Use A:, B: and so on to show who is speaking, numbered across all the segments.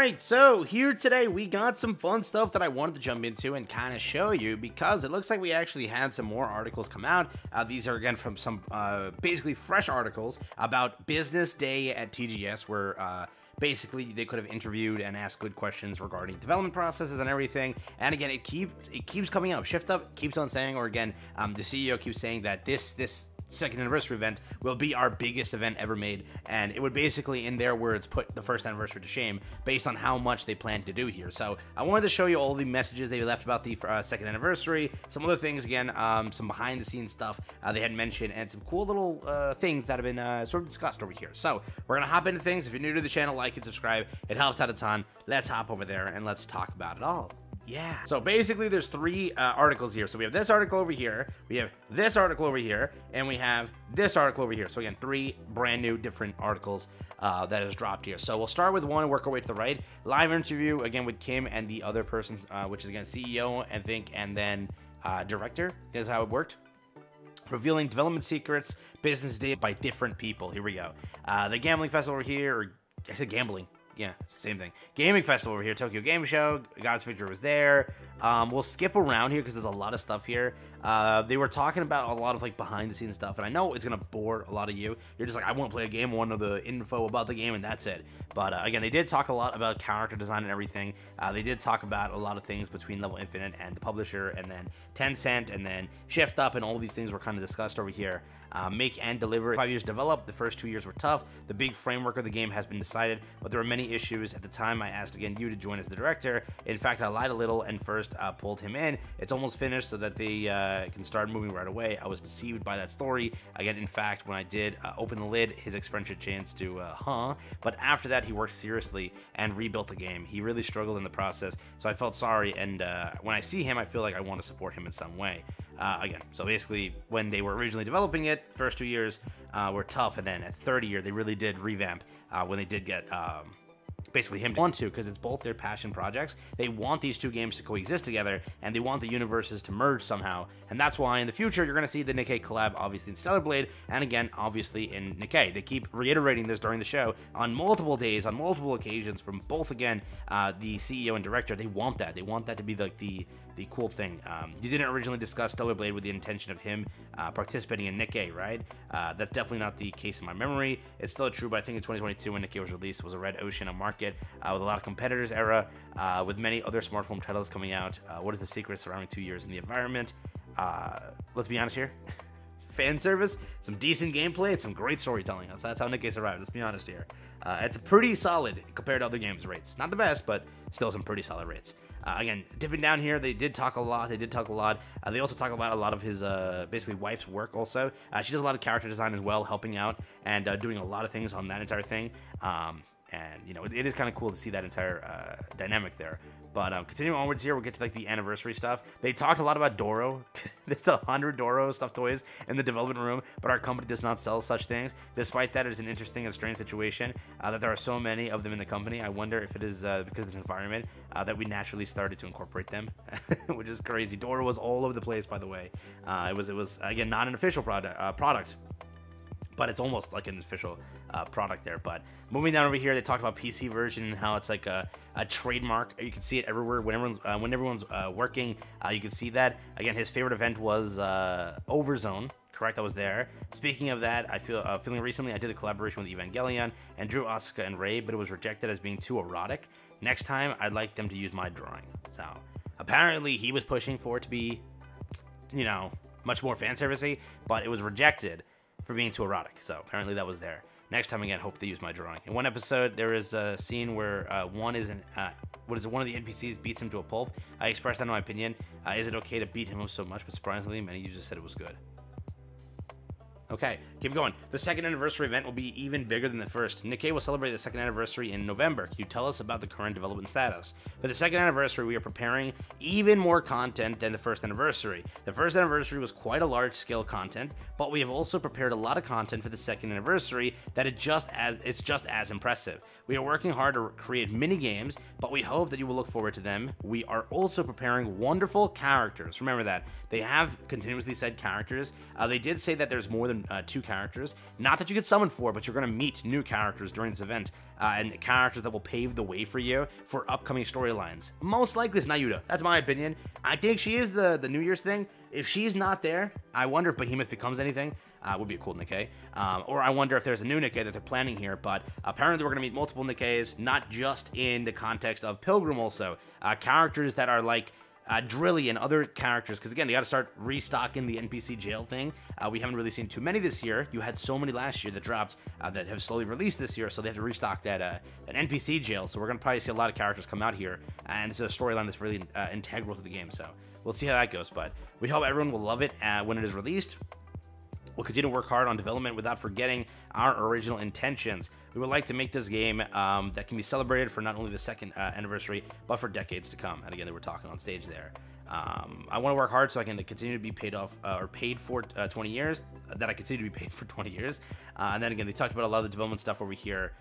A: Alright, so here today we got some fun stuff that I wanted to jump into and kind of show you, because it looks like we actually had some more articles come out. These are again from some basically fresh articles about Business Day at TGS, where basically they could have interviewed and asked good questions regarding development processes and everything. And again, it keeps coming up. ShiftUp keeps on saying, or again, the CEO keeps saying that this second anniversary event will be our biggest event ever made, and it would basically, in their words, put the first anniversary to shame based on how much they plan to do here. So I wanted to show you all the messages they left about the second anniversary, some other things, again, some behind the scenes stuff they had mentioned, and some cool little things that have been sort of discussed over here. So we're gonna hop into things. If you're new to the channel, like and subscribe. It helps out a ton. Let's hop over there and let's talk about it all. Yeah. So basically there's three articles here. So we have this article over here, we have this article over here, and we have this article over here. So again, three brand new different articles that has dropped here. So we'll start with one and work our way to the right. Live interview again with Kim and the other persons, which is again CEO, I think, and then director. That's how it worked. Revealing development secrets, business day by different people. Here we go. The gambling festival over here, or I said gambling. Yeah, it's the same thing. Gaming festival over here, Tokyo Game Show. God's Future was there. We'll skip around here because there's a lot of stuff here. They were talking about a lot of like behind the scenes stuff, and I know it's gonna bore a lot of you. You're just like, I want to play a game, I want to know the info about the game, and that's it. But again, they did talk a lot about character design and everything. They did talk about a lot of things between Level Infinite and the publisher, and then Tencent, and then ShiftUp, and all of these things were kind of discussed over here. Make and deliver. 5 years developed. The first 2 years were tough. The big framework of the game has been decided, but there were many issues. At the time, I asked again you to join as the director. In fact, I lied a little and first pulled him in. It's almost finished so that they can start moving right away. I was deceived by that story. Again, in fact, when I did open the lid, his expression changed to but after that, he worked seriously and rebuilt the game. He really struggled in the process, so I felt sorry, and when I see him, I feel like I want to support him in some way. Again, so basically, when they were originally developing it, first 2 years were tough, and then at third year, they really did revamp when they did get basically him to want to, because it's both their passion projects. They want these two games to coexist together, and they want the universes to merge somehow, and that's why in the future you're going to see the Nikkei collab, obviously in Stellar Blade, and again obviously in Nikkei. They keep reiterating this during the show on multiple days, on multiple occasions, from both, again, the CEO and director. They want that to be like the cool thing. You didn't originally discuss Stellar Blade with the intention of him participating in Nikkei, right? That's definitely not the case in my memory. It's still true, but I think in 2022 when Nikkei was released, it was a red ocean of market with a lot of competitors era, with many other smartphone titles coming out. What is the secret surrounding 2 years in the environment? Let's be honest here. Fan service, some decent gameplay, and some great storytelling. That's how Nikkei survived, let's be honest here. It's pretty solid compared to other games rates. Not the best, but still some pretty solid rates. Again, dipping down here, they did talk a lot. They also talk about a lot of his, basically, wife's work also. She does a lot of character design as well, helping out and doing a lot of things on that entire thing. And, you know, it is kind of cool to see that entire dynamic there. But continuing onwards here, we'll get to like the anniversary stuff. They talked a lot about Doro. There's 100 Doro stuffed toys in the development room, but our company does not sell such things. Despite that, it is an interesting and strange situation that there are so many of them in the company. I wonder if it is because of this environment that we naturally started to incorporate them, which is crazy. Doro was all over the place, by the way. It was again not an official product. But it's almost like an official product there. But moving down over here, they talked about PC version and how it's like a trademark. You can see it everywhere when everyone's working. You can see that. Again, his favorite event was Overzone. Correct, I was there. Speaking of that, I feel feeling recently I did a collaboration with Evangelion and drew Asuka and Rei, but it was rejected as being too erotic. Next time, I'd like them to use my drawing. So apparently, he was pushing for it to be, you know, much more fan servicey, but it was rejected for being too erotic. So apparently that was there. Next time, again, hope they use my drawing. In one episode, there is a scene where one of the NPCs beats him to a pulp. I expressed that in my opinion. Is it okay to beat him up so much? But surprisingly, many users said it was good. Okay, keep going. The second anniversary event will be even bigger than the first. Nikkei will celebrate the second anniversary in November. Can you tell us about the current development status? For the second anniversary, we are preparing even more content than the first anniversary. The first anniversary was quite a large-scale content, but we have also prepared a lot of content for the second anniversary that it's just as impressive. We are working hard to create mini games, but we hope that you will look forward to them. We are also preparing wonderful characters. Remember that. They have continuously said characters. They did say that there's more than summon 2 characters. Not that you get summoned for, but you're going to meet new characters during this event, and characters that will pave the way for you for upcoming storylines. Most likely it's Nayuta. That's my opinion. I think she is the New Year's thing. If she's not there, I wonder if Behemoth becomes anything. Would be a cool Nikkei. Or I wonder if there's a new Nikkei that they're planning here. But apparently we're going to meet multiple Nikkeis, not just in the context of Pilgrim also. Characters that are like Drilly and other characters, because again, they got to start restocking the NPC jail thing. We haven't really seen too many this year. You had so many last year that dropped that have slowly released this year, so they have to restock that NPC jail. So we're going to probably see a lot of characters come out here, and this is a storyline that's really integral to the game. So we'll see how that goes, but we hope everyone will love it when it is released. We'll continue to work hard on development without forgetting our original intentions. We would like to make this game that can be celebrated for not only the 2nd anniversary, but for decades to come. And again, they were talking on stage there. I want to work hard so I can continue to be paid off or paid for 20 years, that I continue to be paid for 20 years. And then again, they talked about a lot of the development stuff over here.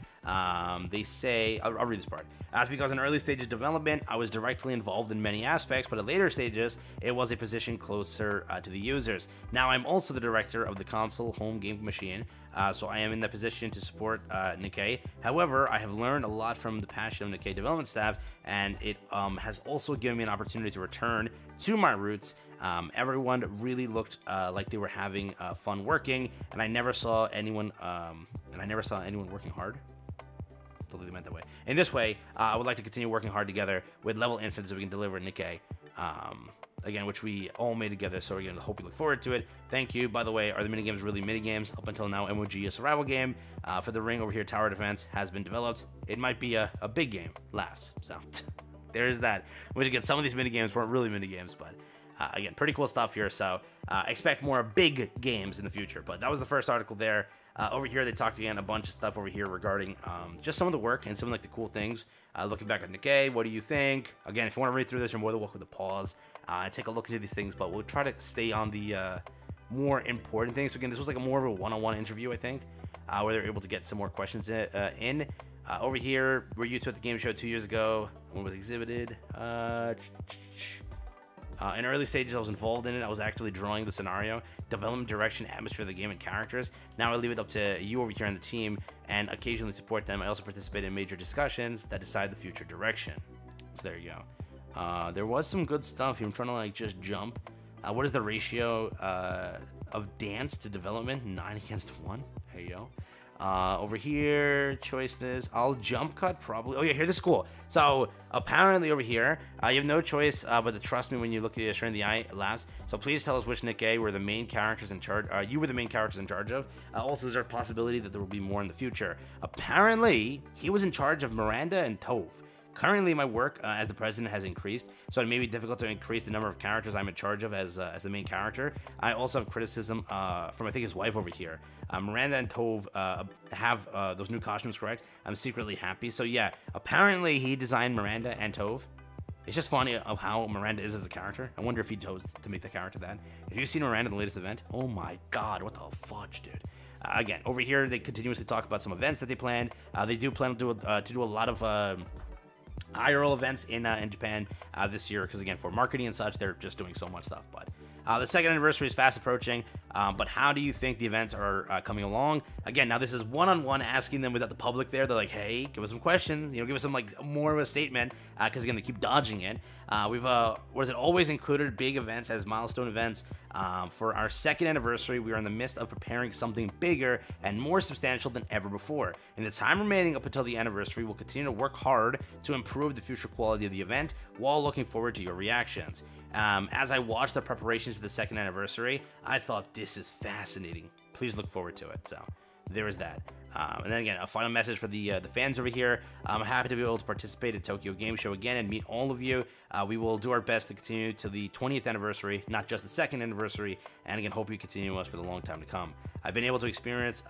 A: They say, I'll read this part. As because in early stages of development, I was directly involved in many aspects, but at later stages, it was a position closer to the users. Now I'm also the director of the console home game machine, so I am in the position to support Nikkei. However, I have learned a lot from the passion of Nikkei development staff, and it has also given me an opportunity to return to my roots. Everyone really looked like they were having fun working, and I never saw anyone working hard. I don't think they meant that way. In this way, I would like to continue working hard together with Level Infinite so we can deliver Nikkei. Again, which we all made together, so again, I hope you look forward to it. Thank you. By the way, are the minigames really minigames? Up until now, MOG, a survival game. For the ring over here, Tower Defense has been developed. It might be a big game last, so there is that. Which again, some of these minigames weren't really minigames, but again, pretty cool stuff here, so expect more big games in the future. But that was the first article there. Over here, they talked again a bunch of stuff over here regarding just some of the work and some of like the cool things. Looking back at Nikkei, what do you think? Again, if you want to read through this, you're more than welcome to pause and take a look into these things, but we'll try to stay on the more important things. So again, this was like more of a one-on-one interview, I think, where they're able to get some more questions in. Over here, were you two at the game show 2 years ago when it was exhibited? In early stages, I was involved in it. I was actually drawing the scenario, development, direction, atmosphere of the game, and characters. Now I leave it up to you over here on the team and occasionally support them. I also participate in major discussions that decide the future direction. So there you go. There was some good stuff here. I'm trying to like just jump. What is the ratio of dance to development? 9-1. There you go. Over here, choice this. I'll jump cut probably. Oh yeah, here, this is cool. So apparently over here, you have no choice but to trust me when you look at straight in the eye last. So please tell us which Nikkei were the main characters in charge. You were the main characters in charge of. Also, is there a possibility that there will be more in the future? Apparently, he was in charge of Miranda and Tove. Currently, my work as the president has increased, so it may be difficult to increase the number of characters I'm in charge of as the main character. I also have criticism from, I think, his wife over here. Miranda and Tove have those new costumes, correct? I'm secretly happy. So yeah, apparently he designed Miranda and Tove. It's just funny of how Miranda is as a character. I wonder if he chose to make the character that. Have you seen Miranda in the latest event? Oh my god, what the fudge, dude. Again, over here, they continuously talk about some events that they planned. They do plan to do a lot of IRL events in Japan this year, because again, for marketing and such, they're just doing so much stuff. But the 2nd anniversary is fast approaching, but how do you think the events are coming along? Again, now this is one-on-one, asking them without the public there. They're like, hey, give us some questions, give us some like more of a statement, because again, they keep dodging it. We've always included big events as milestone events. For our 2nd anniversary, we are in the midst of preparing something bigger and more substantial than ever before. In the time remaining up until the anniversary, we'll continue to work hard to improve the future quality of the event while looking forward to your reactions. As I watched the preparations for the 2nd anniversary, I thought this is fascinating. Please look forward to it. So there is that. And then again, a final message for the fans over here. I'm happy to be able to participate at Tokyo Game Show again and meet all of you. We will do our best to continue to the 20th anniversary, not just the 2nd anniversary, and again, hope you continue us for the long time to come. I've been able to experience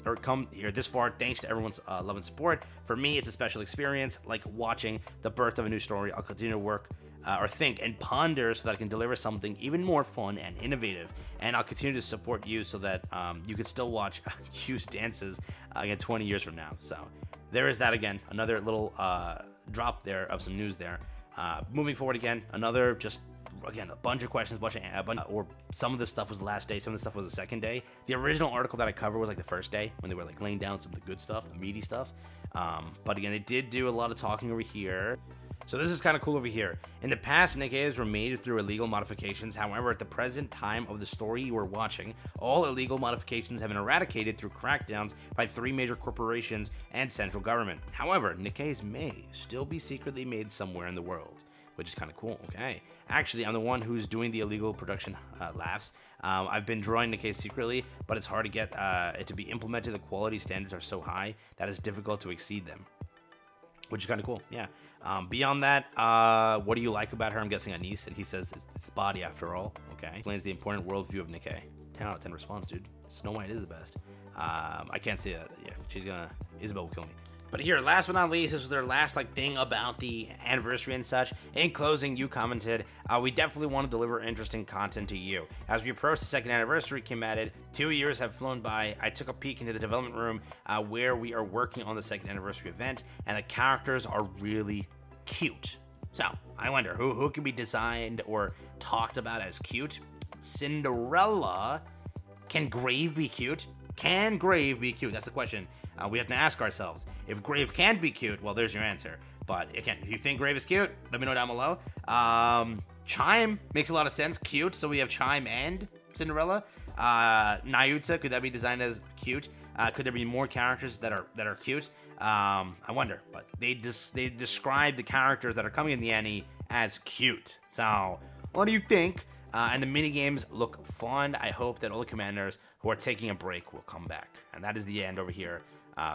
A: or come here this far thanks to everyone's love and support. For me, it's a special experience, like watching the birth of a new story. I'll continue to work or think and ponder so that I can deliver something even more fun and innovative. And I'll continue to support you so that you can still watch Hugh's dances again 20 years from now. So there is that again, another little drop there of some news there. Moving forward again, another just again, a bunch of questions, or some of the stuff was the last day, some of the stuff was the second day. The original article that I covered was like the first day when they were like laying down some of the good stuff, the meaty stuff. But again, they did do a lot of talking over here. So this is kind of cool over here. In the past, Nikkei's were made through illegal modifications. However, at the present time of the story you are watching, all illegal modifications have been eradicated through crackdowns by 3 major corporations and central government. However, Nikkei's may still be secretly made somewhere in the world, which is kind of cool. Okay. Actually, I'm the one who's doing the illegal production laughs. I've been drawing Nikkei secretly, but it's hard to get it to be implemented. The quality standards are so high that it's difficult to exceed them, which is kind of cool. Yeah. Beyond that, what do you like about her? I'm guessing Anise, and he says it's the body after all. Okay. Explains the important worldview of Nikkei. 10 out of 10 response, dude. Snow White is the best. I can't say that. Yeah, Isabel will kill me. But here, last but not least, this was their last thing about the anniversary and such. In closing, you commented, we definitely want to deliver interesting content to you. As we approach the 2nd anniversary, Kim added, 2 years have flown by. I took a peek into the development room where we are working on the 2nd anniversary event, and the characters are really cute. So, I wonder, who can be designed or talked about as cute? Cinderella. Can Grave be cute? Can Grave be cute? That's the question we have to ask ourselves. If Grave can't be cute, well, there's your answer. But again, if you think Grave is cute, let me know down below. Chime makes a lot of sense. Cute. So we have Chime and Cinderella. Nayuta, could that be designed as cute? Could there be more characters that are cute? I wonder. But they describe the characters that are coming in the Annie as cute. So what do you think? And the mini games look fun. I hope that all the commanders who are taking a break will come back. And that is the end over here.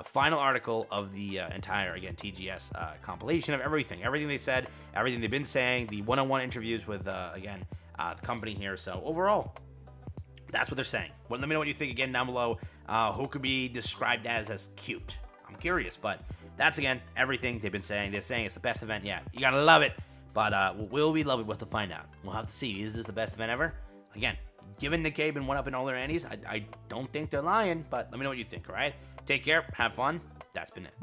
A: Final article of the entire, again, TGS compilation of everything they said, everything they've been saying, the one-on-one interviews with, again, the company here. So overall, that's what they're saying. Well, let me know what you think again down below. Who could be described as cute? I'm curious, but that's, again, everything they've been saying. They're saying it's the best event yet. You gotta love it. But will we love it? We'll have to find out. We'll have to see. Is this the best event ever? Again, given Nikkei been one up in all their Annies, I don't think they're lying, but let me know what you think, all right? Take care. Have fun. That's been it.